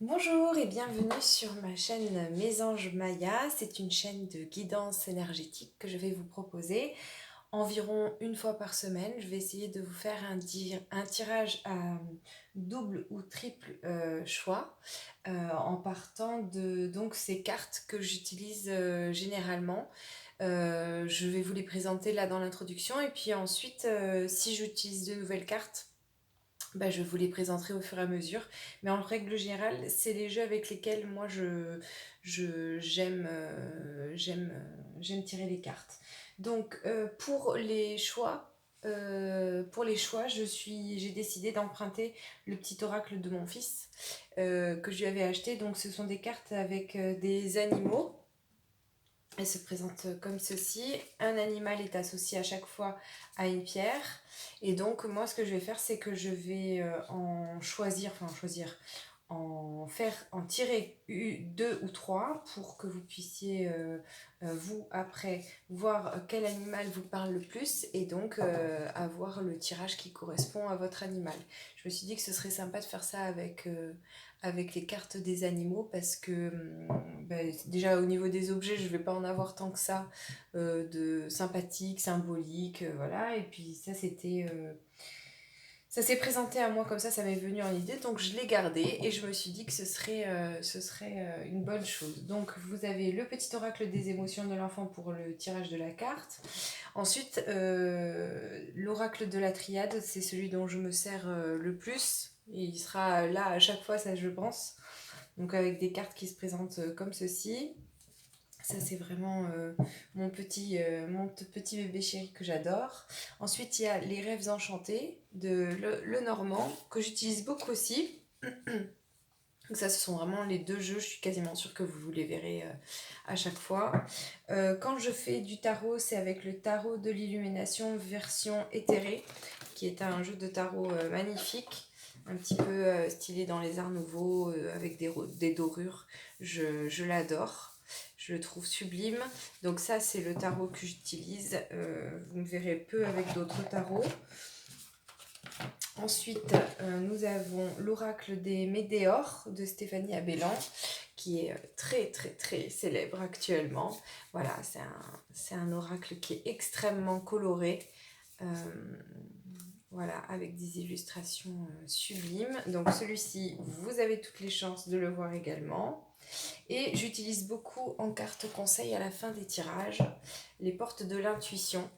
Bonjour et bienvenue sur ma chaîne Mes Anges Maya. C'est une chaîne de guidance énergétique que je vais vous proposer environ une fois par semaine. Je vais essayer de vous faire un tirage à double ou triple choix en partant de donc ces cartes que j'utilise généralement. Je vais vous les présenter là dans l'introduction et puis ensuite si j'utilise de nouvelles cartes, je vous les présenterai au fur et à mesure. Mais en règle générale, c'est les jeux avec lesquels moi j'aime tirer les cartes. Donc pour les choix, j'ai décidé d'emprunter le petit oracle de mon fils que je lui avais acheté. Donc ce sont des cartes avec des animaux. Elle se présente comme ceci. Un animal est associé à chaque fois à une pierre. Et donc, moi, ce que je vais faire, c'est que je vais en tirer deux ou trois pour que vous puissiez, vous, après, voir quel animal vous parle le plus et donc avoir le tirage qui correspond à votre animal. Je me suis dit que ce serait sympa de faire ça avec les cartes des animaux parce que déjà au niveau des objets, je ne vais pas en avoir tant que ça de sympathique, symbolique, voilà. Et puis ça s'est présenté à moi comme ça m'est venu en idée, donc je l'ai gardé et je me suis dit que ce serait une bonne chose. Donc vous avez le petit oracle des émotions de l'enfant pour le tirage de la carte. Ensuite, l'oracle de la triade, c'est celui dont je me sers le plus. Et il sera là à chaque fois, ça je pense. Donc avec des cartes qui se présentent comme ceci. Ça c'est vraiment mon petit bébé chéri que j'adore. Ensuite il y a les rêves enchantés de le Normand que j'utilise beaucoup aussi. Donc ça ce sont vraiment les deux jeux, je suis quasiment sûre que vous les verrez à chaque fois. Quand je fais du tarot, c'est avec le tarot de l'illumination version éthérée, qui est un jeu de tarot magnifique, un petit peu stylé dans les arts nouveaux, avec des dorures. Je l'adore. Je le trouve sublime. Donc ça, c'est le tarot que j'utilise. Vous me verrez peu avec d'autres tarots. Ensuite, nous avons l'oracle des Médéors de Stéphanie Abellan, qui est très très très célèbre actuellement. Voilà, c'est un oracle qui est extrêmement coloré. Euh, voilà, avec des illustrations sublimes. Donc celui-ci, vous avez toutes les chances de le voir également. Et j'utilise beaucoup en carte conseil à la fin des tirages les portes de l'intuition.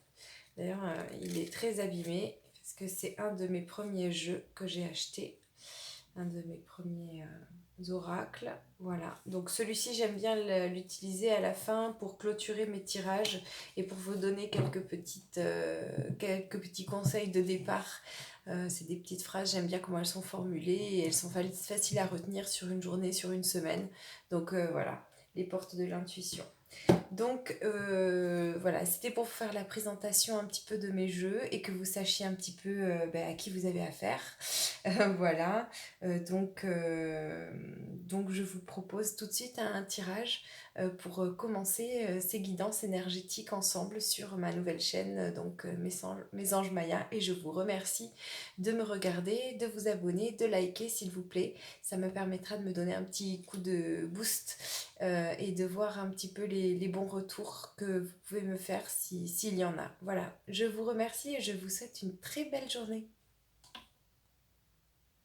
D'ailleurs, il est très abîmé parce que c'est un de mes premiers jeux que j'ai acheté, un de mes premiers oracles. Voilà, donc celui-ci, j'aime bien l'utiliser à la fin pour clôturer mes tirages et pour vous donner quelques petits conseils de départ. C'est des petites phrases, j'aime bien comment elles sont formulées et elles sont faciles à retenir sur une journée, sur une semaine. Donc voilà, les portes de l'intuition. Donc voilà, c'était pour faire la présentation un petit peu de mes jeux et que vous sachiez un petit peu à qui vous avez affaire. Voilà, donc je vous propose tout de suite un tirage pour commencer ces guidances énergétiques ensemble sur ma nouvelle chaîne, Mes Anges Maya. Et je vous remercie de me regarder, de vous abonner, de liker s'il vous plaît. Ça me permettra de me donner un petit coup de boost et de voir un petit peu les bons retours que vous pouvez me faire s'il y en a. Voilà, je vous remercie et je vous souhaite une très belle journée.